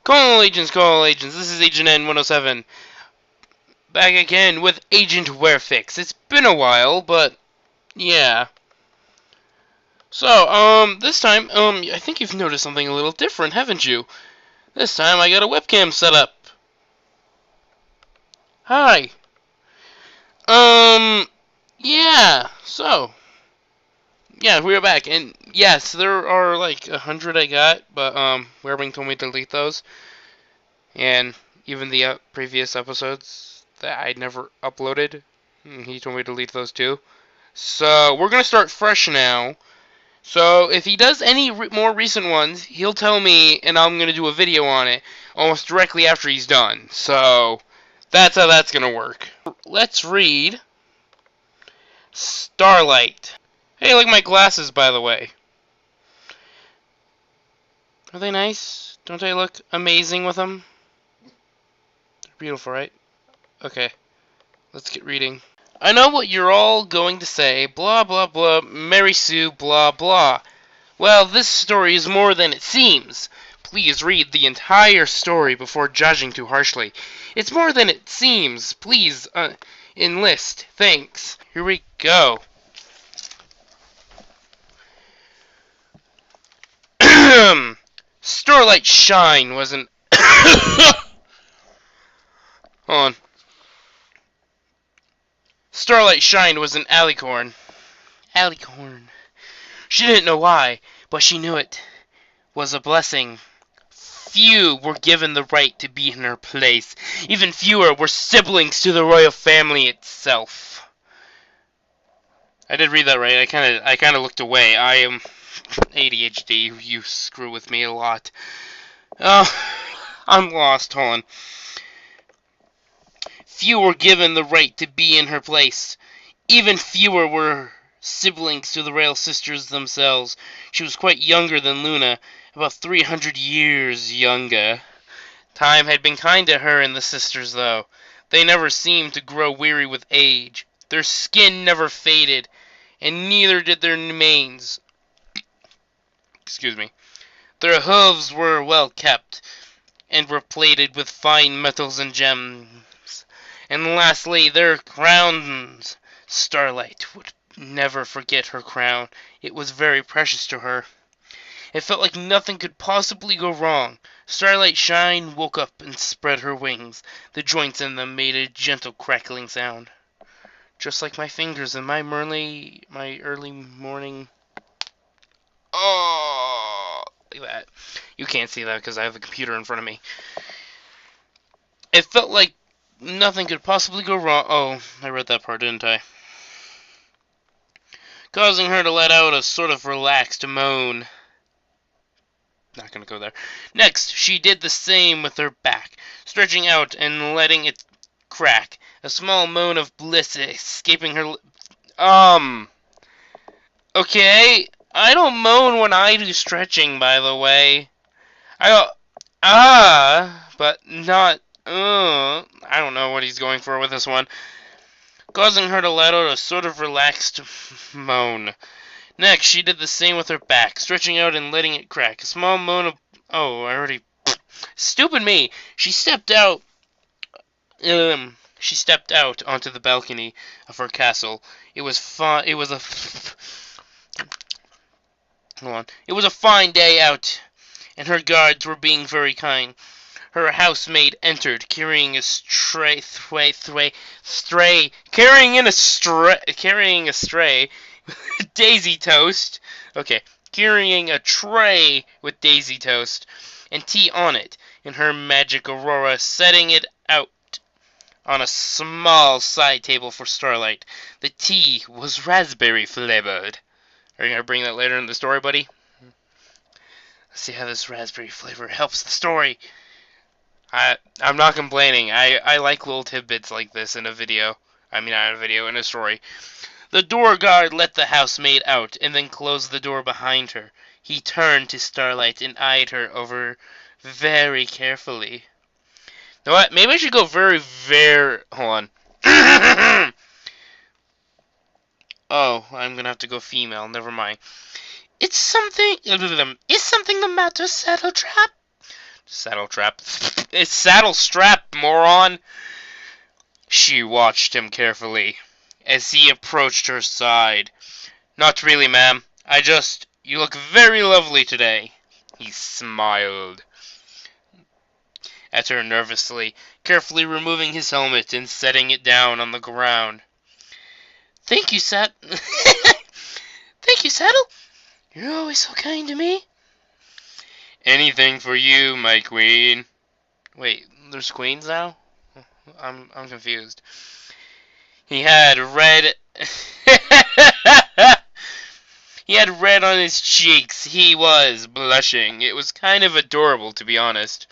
Call agents, this is Agent N107. Back again with Agent Werefics. It's been a while, but yeah. So, this time, I think you've noticed something a little different, haven't you? This time I got a webcam set up. Hi. Yeah, yeah, we're back, and yes, there are like 100 I got, but, Werbing told me to delete those, and even the previous episodes that I never uploaded, he told me to delete those too. So, we're gonna start fresh now. So, if he does any more recent ones, he'll tell me, and I'm gonna do a video on it almost directly after he's done. So, that's how that's gonna work. Let's read Starlight. Hey, I like my glasses, by the way. Are they nice? Don't they look amazing with them? They're beautiful, right? Okay, let's get reading. I know what you're all going to say, blah blah blah, Mary Sue, blah blah. Well, this story is more than it seems. Please read the entire story before judging too harshly. It's more than it seems. Please, enlist. Thanks. Here we go. Starlight Shine was an... Hold on. Starlight Shine was an alicorn. Alicorn. She didn't know why, but she knew it was a blessing. Few were given the right to be in her place. Even fewer were siblings to the royal family itself. I did read that right. I kind of looked away. I am ADHD. You screw with me a lot. Oh, I'm lost. Hold on. Few were given the right to be in her place. Even fewer were siblings to the royal sisters themselves. She was quite younger than Luna, about 300 years younger. Time had been kind to her and the sisters, though. They never seemed to grow weary with age. Their skin never faded, and neither did their manes. Excuse me. Their hooves were well kept, and were plated with fine metals and gems. And lastly, their crowns. Starlight would never forget her crown. It was very precious to her. It felt like nothing could possibly go wrong. Starlight Shine woke up and spread her wings. The joints in them made a gentle crackling sound. Just like my fingers in my early morning... Oh, like that. You can't see that because I have the computer in front of me. It felt like nothing could possibly go wrong. Oh, I read that part, didn't I? Causing her to let out a sort of relaxed moan. Not gonna go there. Next, she did the same with her back, stretching out and letting it crack. A small moan of bliss escaping her. Okay. I don't moan when I do stretching, by the way. I go, but not, I don't know what he's going for with this one. Causing her to let out a sort of relaxed moan. Next, she did the same with her back, stretching out and letting it crack. A small moan of... Oh, I already... Stupid me! She stepped out onto the balcony of her castle. It was a fine day out, and her guards were being very kind. Her housemaid entered, carrying a daisy toast. Okay, carrying a tray with daisy toast and tea on it, in her magic aurora, setting it out on a small side table for Starlight. The tea was raspberry flavored. Are you gonna bring that later in the story, buddy? Let's see how this raspberry flavor helps the story. I'm not complaining. I like little tidbits like this in a video. I mean, not in a video, in a story. The door guard let the housemaid out, and then closed the door behind her. He turned to Starlight and eyed her over very carefully. You know what? Maybe I should go hold on. Oh, I'm gonna have to go female. Never mind. Is something the matter, Saddletrap? Saddle trap. It's saddle strap, moron! She watched him carefully as he approached her side. Not really, ma'am. You look very lovely today. He smiled at her nervously, carefully removing his helmet and setting it down on the ground. Thank you, Thank you, Saddle. You're always so kind to me. Anything for you, my queen. Wait, there's queens now? I'm confused. He had red He had red on his cheeks. He was blushing. It was kind of adorable, to be honest.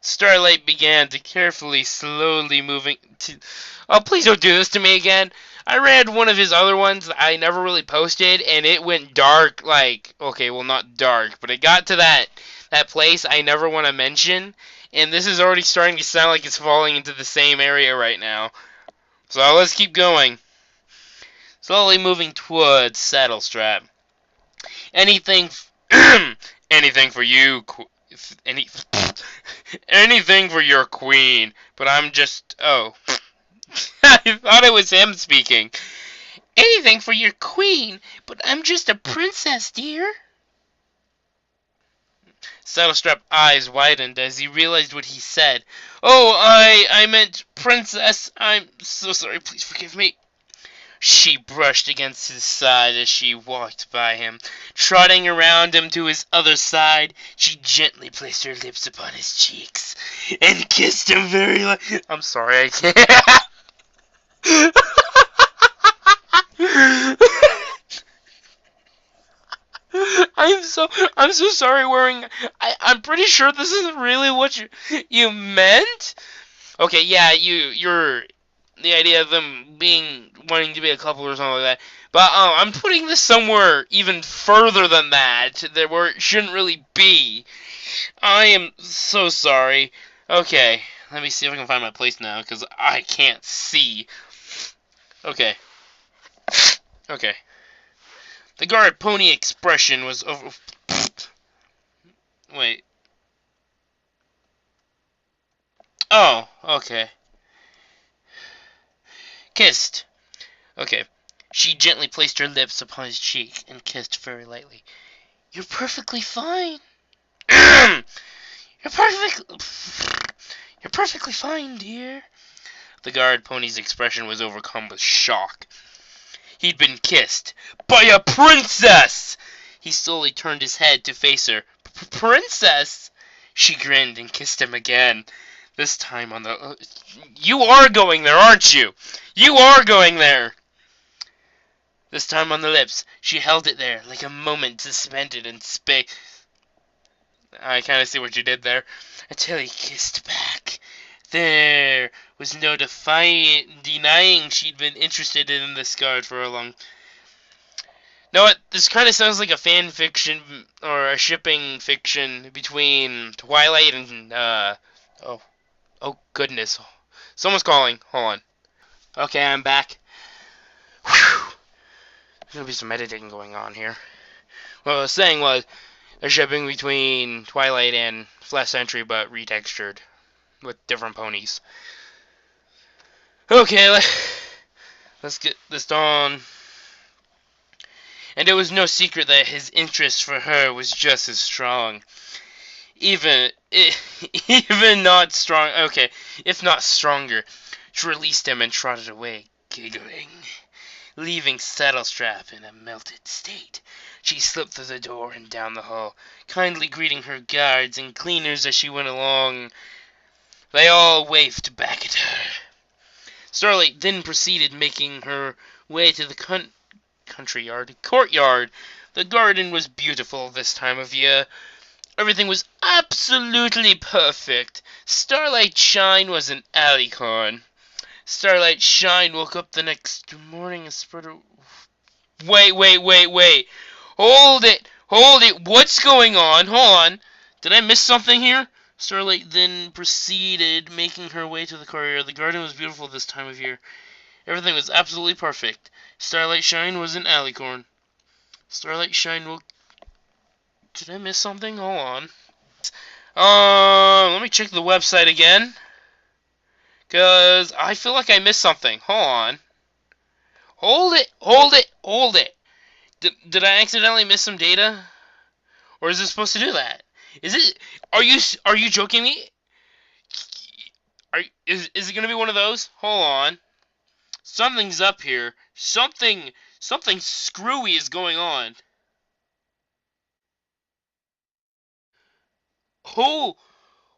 Starlight began to carefully, slowly moving to... Oh, please don't do this to me again. I read one of his other ones that I never really posted, and it went dark, like... Okay, well, not dark, but it got to that place I never want to mention, and this is already starting to sound like it's falling into the same area right now. So let's keep going. Slowly moving towards Saddlestrap. Anything... anything for you... anything for your queen, but I'm just... Oh. I thought it was him speaking. Anything for your queen, but I'm just a princess, dear. Saddlestrap's eyes widened as he realized what he said. Oh, I meant princess. I'm so sorry. Please forgive me. She brushed against his side as she walked by him. Trotting around him to his other side, she gently placed her lips upon his cheeks and kissed him very I'm sorry, I can't. I'm so sorry, I'm pretty sure this isn't really what you meant. Okay, yeah, you're the idea of them wanting to be a couple or something like that. But I'm putting this somewhere even further than that, where it shouldn't really be. I am so sorry. Okay, let me see if I can find my place now, because I can't see. Okay. Okay. The guard pony expression was over... Wait. Oh, okay. Kissed. Okay. She gently placed her lips upon his cheek and kissed very lightly. You're perfectly fine. You're perfectly fine, dear. The guard pony's expression was overcome with shock. He'd been kissed by a princess! He slowly turned his head to face her. Princess! She grinned and kissed him again. This time on the... You are going there, aren't you? You are going there! This time on the lips. She held it there, like a moment suspended in space. I kind of see what you did there. Until he kissed back. There was no denying she'd been interested in this guard for a long... Know what? This kind of sounds like a fan fiction or a shipping fiction between Twilight and oh goodness, someone's calling. Hold on. Okay, I'm back. Whew. There's gonna be some editing going on here. What I was saying was a shipping between Twilight and Flash Sentry, but retextured with different ponies. Okay, let's get this on. And it was no secret that his interest for her was just as strong. Even not strong. Okay, if not stronger. She released him and trotted away, giggling, leaving Saddlestrap in a melted state. She slipped through the door and down the hall, kindly greeting her guards and cleaners as she went along. They all waved back at her. Starlight then proceeded, making her way to the courtyard. The garden was beautiful this time of year. Everything was absolutely perfect. Starlight Shine was an alicorn. Starlight Shine woke up the next morning and spread her... Wait. Hold it. What's going on? Hold on. Did I miss something here? Starlight then proceeded, making her way to the courtyard. The garden was beautiful this time of year. Everything was absolutely perfect. Starlight Shine was an alicorn. Starlight Shine woke... Did I miss something? Hold on. Let me check the website again. Because I feel like I missed something. Hold on. Hold it, hold it, hold it. Did I accidentally miss some data? Or is it supposed to do that? Is it? Are you joking me? Is it gonna be one of those? Hold on. Something's up here. Something screwy is going on. Oh,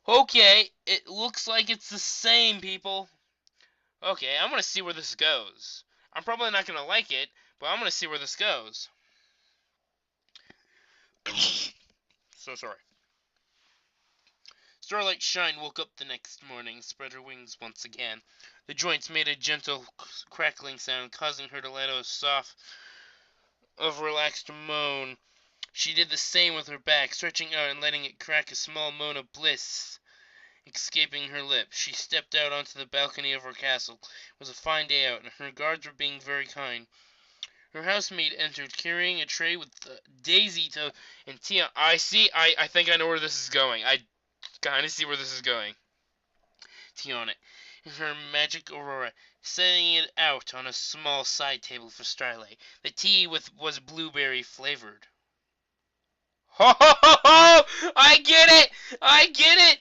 okay. It looks like it's the same, people. Okay, I'm gonna see where this goes. I'm probably not gonna like it, but I'm gonna see where this goes. So sorry. Starlight Shine woke up the next morning, spread her wings once again. The joints made a gentle crackling sound, causing her to let out a soft, relaxed moan. She did the same with her back, stretching out and letting it crack a small moan of bliss escaping her lips. She stepped out onto the balcony of her castle. It was a fine day out, and her guards were being very kind. Her housemaid entered, carrying a tray with Daisy to and Tia. I think I know where this is going. I kind of see where this is going. Tea on it, in her magic aurora, setting it out on a small side table for Starlight. The tea was blueberry flavored. Ho ho ho ho! I get it! I get it!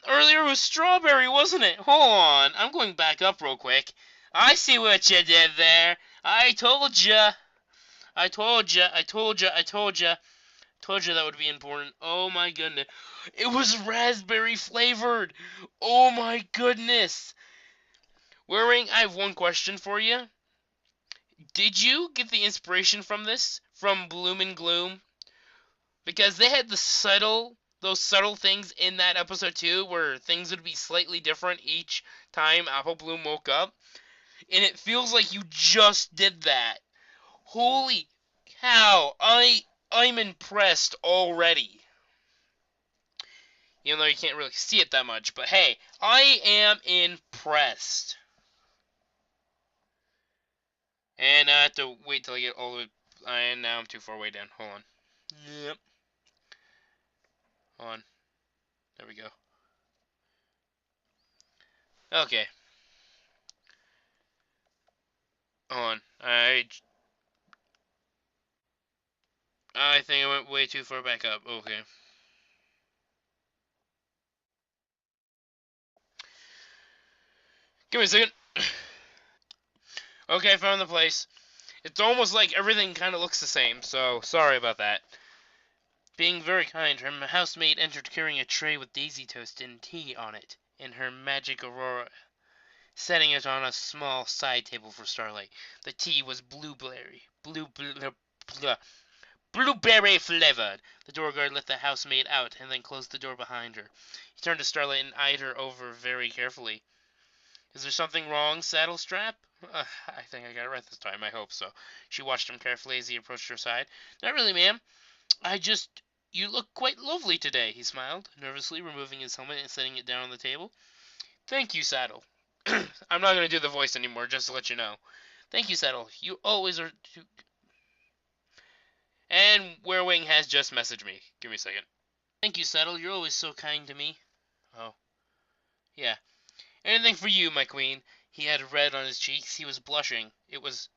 Earlier it was strawberry, wasn't it? Hold on, I'm going back up real quick. I see what you did there. I told ya. I told ya. I told ya. I told ya. Told you that would be important. Oh my goodness. It was raspberry flavored. Oh my goodness. Waring, I have one question for you. Did you get the inspiration from this? From Bloom and Gloom? Because they had those subtle things in that episode too, where things would be slightly different each time Apple Bloom woke up. And it feels like you just did that. Holy cow. I'm impressed already. Even though you can't really see it that much. But hey, I am impressed. And I have to wait till I get all the way. And now I'm too far way down. Hold on. Yep. Hold on. There we go. Okay. Hold on. I think I went way too far back up. Okay. Give me a second. Okay, I found the place. It's almost like everything kind of looks the same, so sorry about that. Being very kind, her housemaid entered carrying a tray with daisy toast and tea on it, in her magic aurora, setting it on a small side table for Starlight. The tea was blueberry flavored. The door guard let the housemaid out and then closed the door behind her. He turned to Starlight and eyed her over very carefully. Is there something wrong, Saddlestrap? I think I got it right this time. I hope so. She watched him carefully as he approached her side. Not really, ma'am. You look quite lovely today, he smiled, nervously removing his helmet and setting it down on the table. Thank you, Saddle. I'm not going to do the voice anymore, just to let you know. Thank you, Saddle. You always are too... And Werewing has just messaged me. Give me a second. Thank you, Saddle. You're always so kind to me. Oh, yeah. Anything for you, my queen. He had red on his cheeks. He was blushing. It was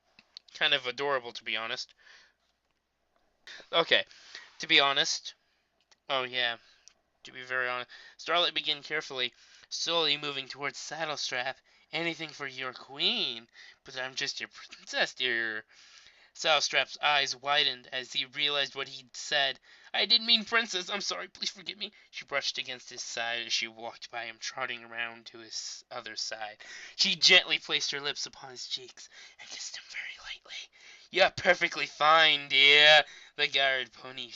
kind of adorable, to be honest. Okay, to be honest. Oh, yeah. To be very honest. Starlight began carefully, slowly moving towards Saddlestrap. Anything for your queen. But I'm just your princess, dear. Saddlestrap's eyes widened as he realized what he'd said. I didn't mean princess. I'm sorry. Please forgive me. She brushed against his side as she walked by him, trotting around to his other side. She gently placed her lips upon his cheeks and kissed him very lightly. You're perfectly fine, dear. The guard pony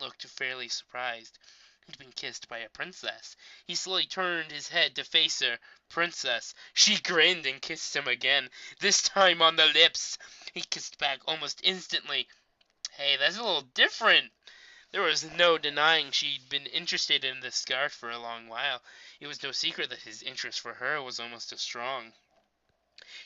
looked fairly surprised. He'd been kissed by a princess. He slowly turned his head to face her. Princess. She grinned and kissed him again, this time on the lips. He kissed back almost instantly. Hey, that's a little different. There was no denying she'd been interested in this scarf for a long while. It was no secret that his interest for her was almost as strong.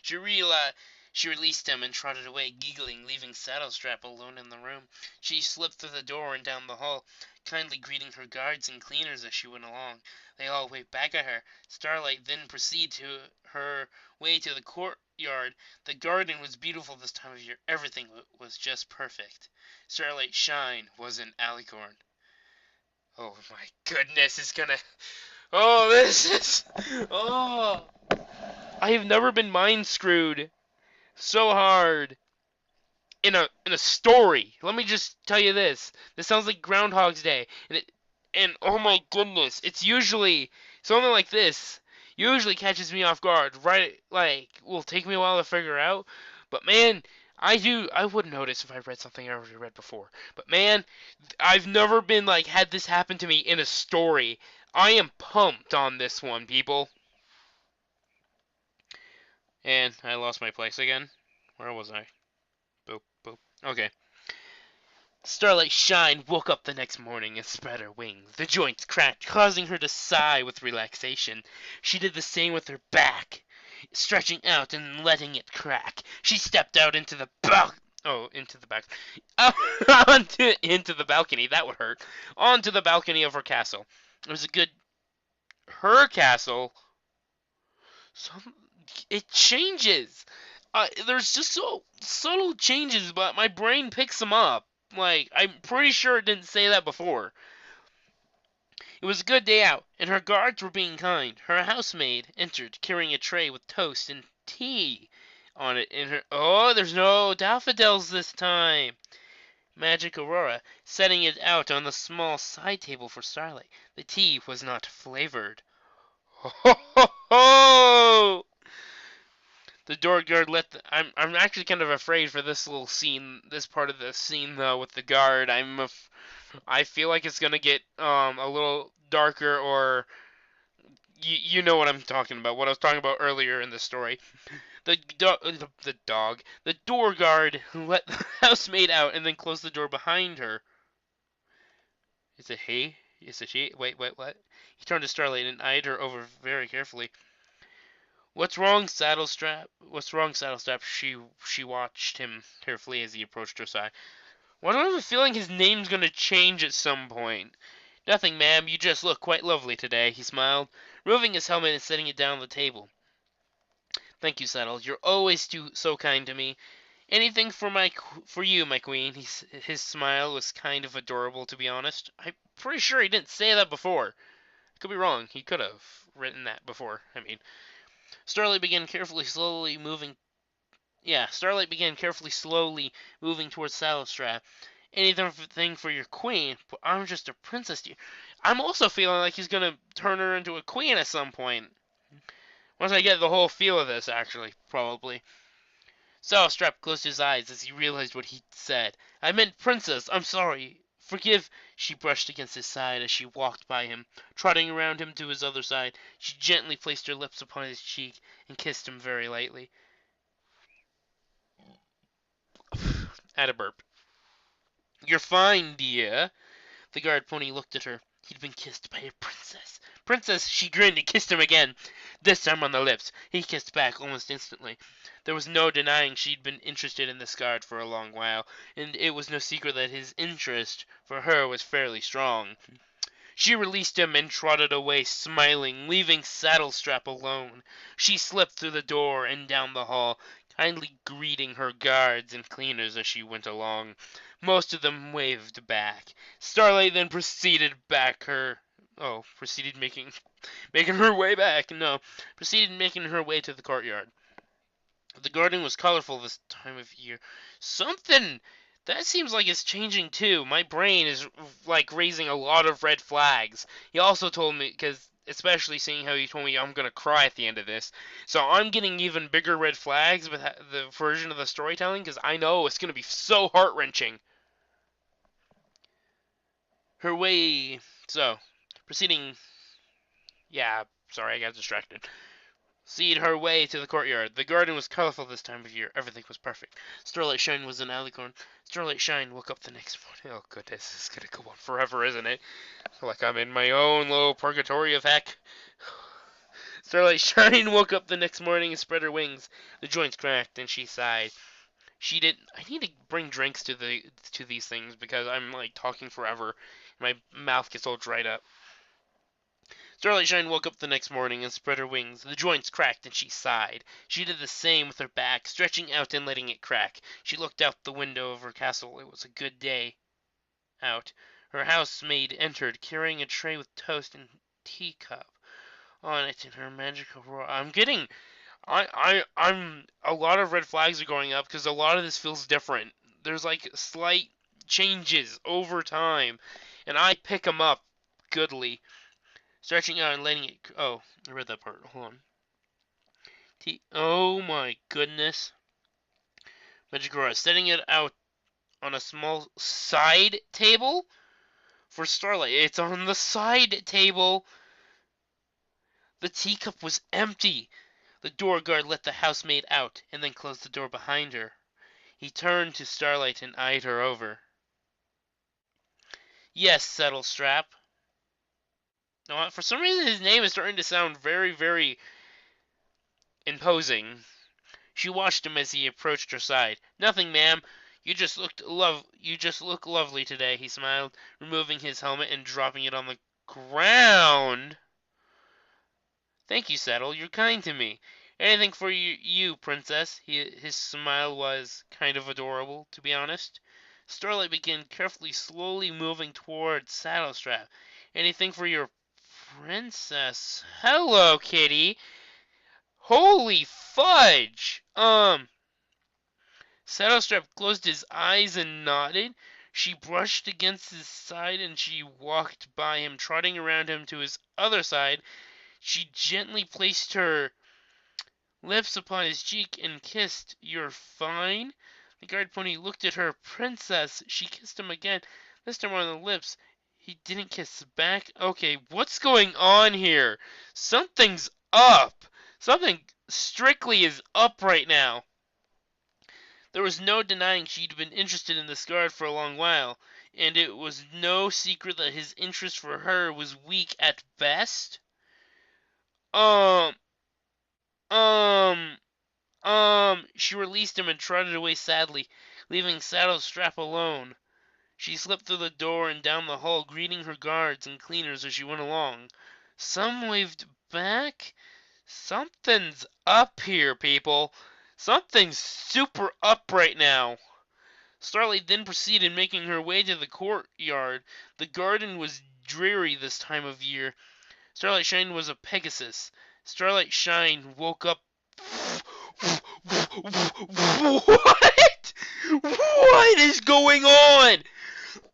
She released him and trotted away, giggling, leaving Saddlestrap alone in the room. She slipped through the door and down the hall. kindly greeting her guards and cleaners as she went along. They all waved back at her. Starlight then proceeded to her way to the courtyard. The garden was beautiful this time of year. Everything was just perfect. Starlight Shine was an alicorn. Oh my goodness, it's gonna... Oh, this is... Oh! I have never been mind screwed so hard in a story. Let me just tell you this. This sounds like Groundhog's Day. And oh my goodness, it's usually something like this usually catches me off guard. Right, like will take me a while to figure out. But man, I would notice if I read something I already read before. But man, I've never been like had this happen to me in a story. I am pumped on this one, people. And I lost my place again. Where was I? Boop, boop. Okay. Starlight Shine woke up the next morning and spread her wings. The joints cracked, causing her to sigh with relaxation. She did the same with her back, stretching out and letting it crack. She stepped out into the into the back. Into the balcony. That would hurt. Onto the balcony of her castle. It was a good... Her castle? It changes. There's just so subtle changes, but my brain picks them up. Like, I'm pretty sure it didn't say that before. It was a good day out, and her guards were being kind. Her housemaid entered, carrying a tray with toast and tea on it in her... Oh, there's no daffodils this time! Magic Aurora, setting it out on the small side table for Starlight. The tea was not flavored. Ho ho ho ho! The door guard let the... I'm actually kind of afraid for this little scene, this part of the scene though with the guard. I feel like it's gonna get a little darker, or you know what I'm talking about. What I was talking about earlier in the story. The door guard let the housemaid out and then closed the door behind her. Is it he? Is it she? Wait, what? He turned to Starlight and eyed her over very carefully. What's wrong, Saddlestrap? What's wrong, Saddlestrap? She watched him carefully as he approached her side. Why do I have a feeling his name's gonna change at some point? Nothing, ma'am. You just look quite lovely today, he smiled, removing his helmet and setting it down on the table. Thank you, Saddle. You're always so kind to me. Anything for you, my queen. His smile was kind of adorable, to be honest. I'm pretty sure he didn't say that before. I could be wrong. He could have written that before. Starlight began carefully, slowly moving towards Saddlestrap. Anything for your queen, but I'm just a princess to you. I'm also feeling like he's gonna turn her into a queen at some point. Once I get the whole feel of this, actually, probably. Saddlestrap closed his eyes as he realized what he'd said. I meant princess. I'm sorry. Forgive. She brushed against his side as she walked by him, trotting around him to his other side. She gently placed her lips upon his cheek and kissed him very lightly. At a burp. You're fine, dear. The guard pony looked at her. He'd been kissed by a princess. Princess, she grinned and kissed him again, this time on the lips. He kissed back almost instantly. There was no denying she'd been interested in this guard for a long while, and it was no secret that his interest for her was fairly strong. She released him and trotted away, smiling, leaving Saddlestrap alone. She slipped through the door and down the hall, kindly greeting her guards and cleaners as she went along. Most of them waved back. Starlight then proceeded making her way back. No, proceeded making her way to the courtyard. The garden was colorful this time of year. Something that seems like it's changing too. My brain is like raising a lot of red flags. He also told me, because especially seeing how he told me I'm gonna cry at the end of this, so I'm getting even bigger red flags with the version of the storytelling, because I know it's gonna be so heart-wrenching. Her way, so proceeding. Yeah, sorry, I got distracted. Seed her way to the courtyard. The garden was colorful this time of year. Everything was perfect. Starlight Shine was an alicorn. Starlight Shine woke up the next morning. Oh goodness, this is gonna go on forever, isn't it? I feel like I'm in my own little purgatory of heck. Starlight Shine woke up the next morning and spread her wings. The joints cracked and she sighed. I need to bring drinks to these things because I'm like talking forever. My mouth gets all dried up. Starlight Shine woke up the next morning and spread her wings. The joints cracked and she sighed. She did the same with her back, stretching out and letting it crack. She looked out the window of her castle. It was a good day out. Her housemaid entered, carrying a tray with toast and teacup on it in her magical roar. I'm a lot of red flags are going up because a lot of this feels different. There's like slight changes over time, and I pick them up goodly. Stretching out and letting it. Oh, I read that part. Hold on. Oh my goodness. Magicora setting it out on a small side table for Starlight. It's on the side table. The teacup was empty. The door guard let the housemaid out and then closed the door behind her. He turned to Starlight and eyed her over. Yes, Saddlestrap. No, for some reason his name is starting to sound very, very imposing. She watched him as he approached her side. Nothing, ma'am. You just look lovely today, he smiled, removing his helmet and dropping it on the ground. Thank you, Saddle. You're kind to me. Anything for you, Princess. His smile was kind of adorable, to be honest. Starlight began carefully, slowly moving towards Saddlestrap. Anything for your princess. Hello, kitty. Holy fudge! Saddlestrap closed his eyes and nodded. She brushed against his side and she walked by him, trotting around him to his other side. She gently placed her lips upon his cheek and kissed. You're fine? The guard pony looked at her. Princess! She kissed him again, this time on the lips. He didn't kiss back. Okay, what's going on here? Something's up! Something strictly is up right now. There was no denying she'd been interested in this guard for a long while, and it was no secret that his interest for her was weak at best. Um, um, she released him and trotted away sadly, leaving Saddlestrap alone. She slipped through the door and down the hall, greeting her guards and cleaners as she went along. Some waved back. Something's up here, people. Something's super up right now. Starlight then proceeded, making her way to the courtyard. The garden was dreary this time of year. Starlight Shine was a Pegasus. Starlight Shine woke up. What? What is going on?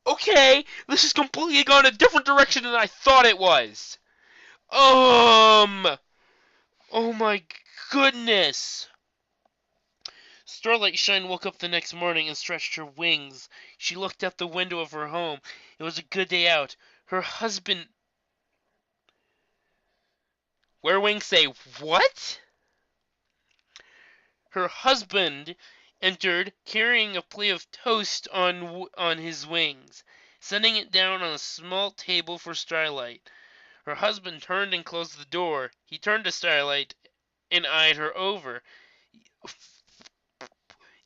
Okay, this has completely gone a different direction than I thought it was. Oh my goodness. Starlight Shine woke up the next morning and stretched her wings. She looked out the window of her home. It was a good day out. Her husband... Werewings say, what? Her husband entered, carrying a plate of toast on his wings, setting it down on a small table for Starlight. Her husband turned and closed the door. He turned to Starlight and eyed her over.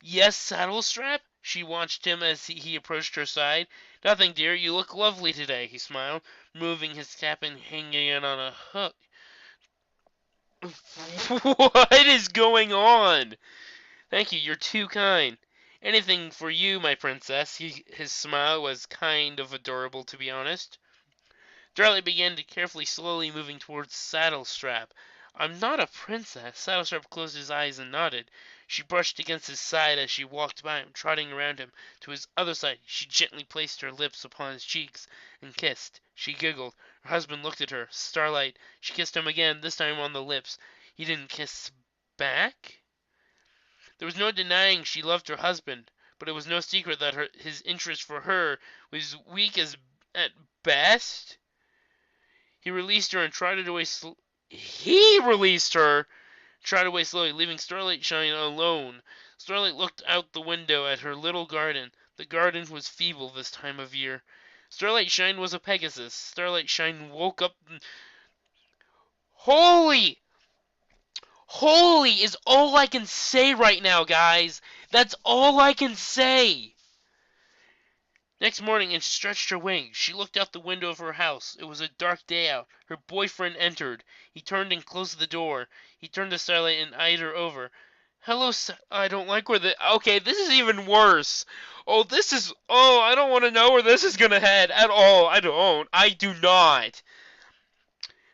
Yes, Saddlestrap? She watched him as he approached her side. Nothing, dear. You look lovely today, he smiled, removing his cap and hanging it on a hook. What is going on? Thank you, you're too kind. Anything for you, my princess. His smile was kind of adorable, to be honest. Starlight began to carefully, slowly moving towards Saddlestrap. I'm not a princess. Saddlestrap closed his eyes and nodded. She brushed against his side as she walked by him, trotting around him to his other side. She gently placed her lips upon his cheeks and kissed. She giggled. Her husband looked at her. Starlight. She kissed him again, this time on the lips. He didn't kiss back? There was no denying she loved her husband, but it was no secret that his interest for her was weak at best. He released her, trotted away slowly, leaving Starlight Shine alone. Starlight looked out the window at her little garden. The garden was feeble this time of year. Starlight Shine was a Pegasus. Starlight Shine woke up. Holy is all I can say right now, guys. That's all I can say. Next morning, and stretched her wings. She looked out the window of her house. It was a dark day out. Her boyfriend entered. He turned and closed the door. He turned to Starlight and eyed her over. Hello, I don't like where the... Okay, this is even worse. Oh, this is... Oh, I don't want to know where this is going to head at all. I don't. I do not.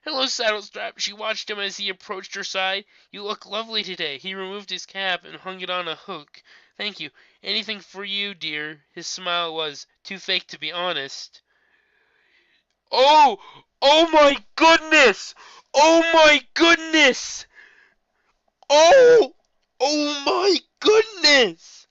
Hello, Saddlestrap. She watched him as he approached her side. You look lovely today. He removed his cap and hung it on a hook. Thank you. Anything for you, dear. His smile was too fake to be honest. Oh! Oh my goodness! Oh my goodness! Oh! Oh my goodness!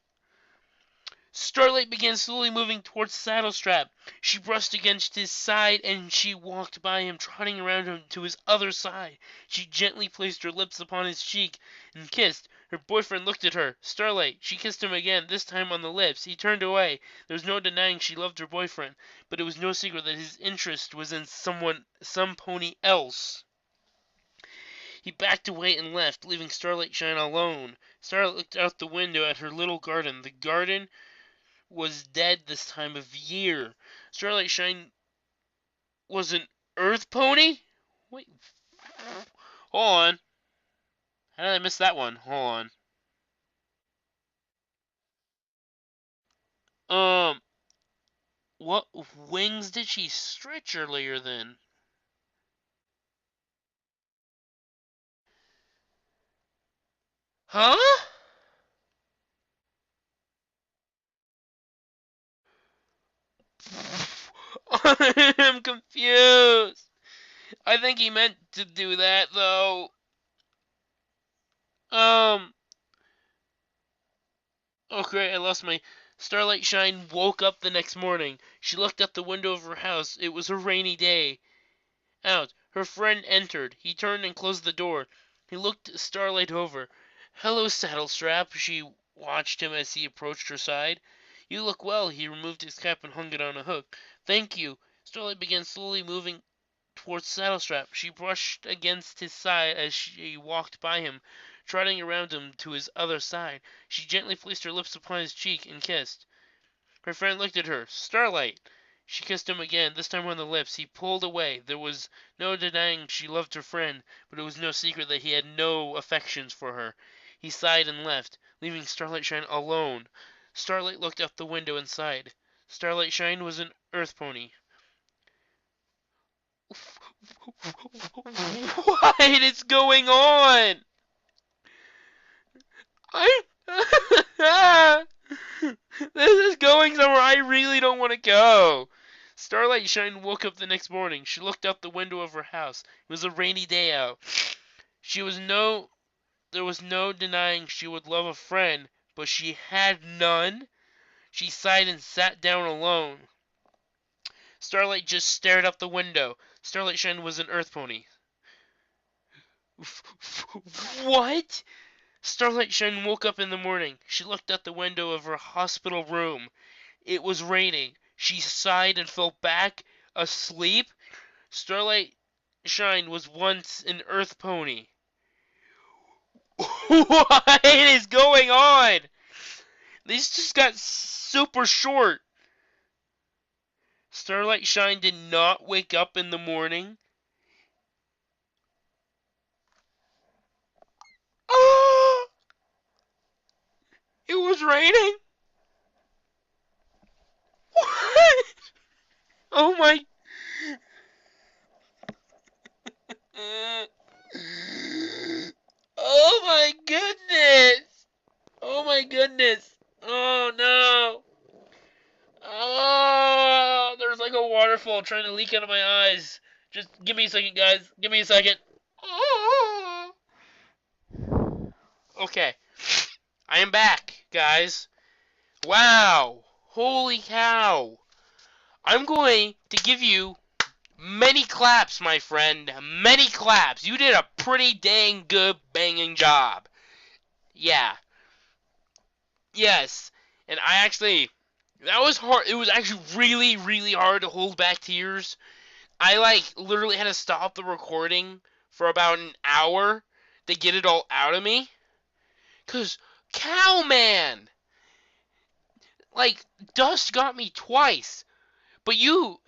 Starlight began slowly moving towards Saddlestrap. She brushed against his side and she walked by him, trotting around him to his other side. She gently placed her lips upon his cheek and kissed. Her boyfriend looked at her. Starlight. She kissed him again, this time on the lips. He turned away. There was no denying she loved her boyfriend, but it was no secret that his interest was in some pony else. He backed away and left, leaving Starlight Shine alone. Starlight looked out the window at her little garden. The garden was dead this time of year. Starlight Shine was an earth pony? Wait. Hold on. How did I miss that one? Hold on. What wings did she stretch earlier then? Huh? I'm confused. I think he meant to do that though. Um. Okay, I lost my... Starlight Shine woke up the next morning. She looked out the window of her house. It was a rainy day. Out. Her friend entered. He turned and closed the door. He looked Starlight over. Hello, Saddlestrap. She watched him as he approached her side. You look well. He removed his cap and hung it on a hook. Thank you. Starlight began slowly moving towards Saddlestrap. She brushed against his side as she walked by him, trotting around him to his other side. She gently placed her lips upon his cheek and kissed. Her friend looked at her. Starlight! She kissed him again, this time on the lips. He pulled away. There was no denying she loved her friend, but it was no secret that he had no affections for her. He sighed and left, leaving Starlight Shine alone. Starlight looked out the window and sighed. Starlight Shine was an earth pony. What is going on? I This is going somewhere I really don't want to go. Starlight Shine woke up the next morning. She looked out the window of her house. It was a rainy day out. There was no denying she would love a friend, but she had none. She sighed and sat down alone. Starlight just stared out the window. Starlight Shine was an earth pony. What? Starlight Shine woke up in the morning. She looked out the window of her hospital room. It was raining. She sighed and fell back asleep. Starlight Shine was once an earth pony. What is going on? These just got super short. Starlight Shine did not wake up in the morning. Oh! It was raining? What? Oh my... Oh my goodness! Oh my goodness! Oh no! Oh, there's like a waterfall trying to leak out of my eyes. Just give me a second, guys. Give me a second. Okay, I am back, guys. Wow! Holy cow! I'm going to give you many claps, my friend. Many claps. You did a pretty dang good banging job. Yeah. Yes. And that was hard. It was actually really, really hard to hold back tears. I, literally had to stop the recording for about an hour to get it all out of me. Because, cow, man! Like, Dust got me twice, but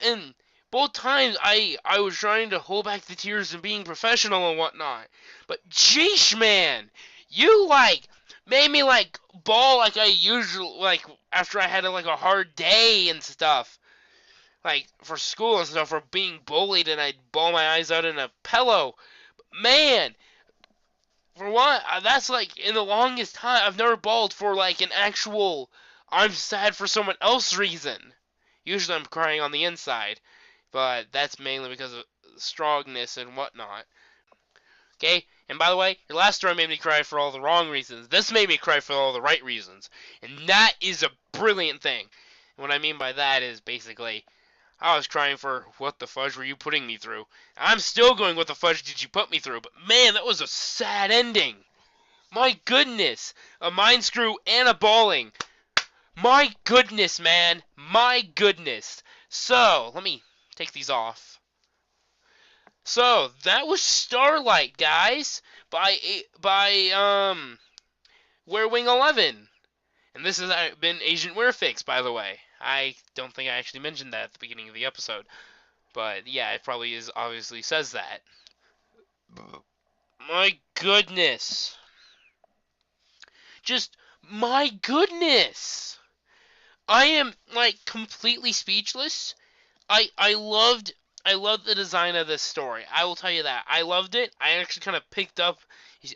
and both times I was trying to hold back the tears and being professional and whatnot. But jeesh, man, you like made me like bawl like I usually like after I had like a hard day and stuff, like for school and stuff, for being bullied, and I'd bawl my eyes out in a pillow. Man, for one, that's like in the longest time I've never bawled for like an actual I'm sad for someone else reason. Usually I'm crying on the inside, but that's mainly because of strongness and whatnot. Okay? And by the way, your last story made me cry for all the wrong reasons. This made me cry for all the right reasons. And that is a brilliant thing. And what I mean by that is basically, I was crying for what the fudge were you putting me through? I'm still going, what the fudge did you put me through? But man, that was a sad ending. My goodness. A mind screw and a bawling. My goodness, man. My goodness. So, let me take these off. So, that was Starlight, guys, by Werewing 11. And this has been Agent Werefics, by the way. I don't think I actually mentioned that at the beginning of the episode. But yeah, it probably is obviously says that. My goodness. Just my goodness. I am like completely speechless. I loved the design of this story. I will tell you that. I loved it. I actually kind of picked up.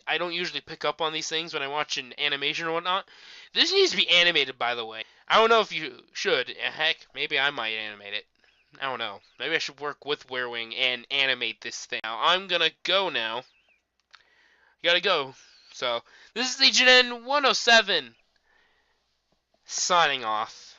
I don't usually pick up on these things when I watch an animation or whatnot. This needs to be animated, by the way. I don't know if you should. Heck, maybe I might animate it. I don't know. Maybe I should work with Werewing and animate this thing. Now, I'm gonna go now. Gotta go. So, this is Agent N 107 signing off.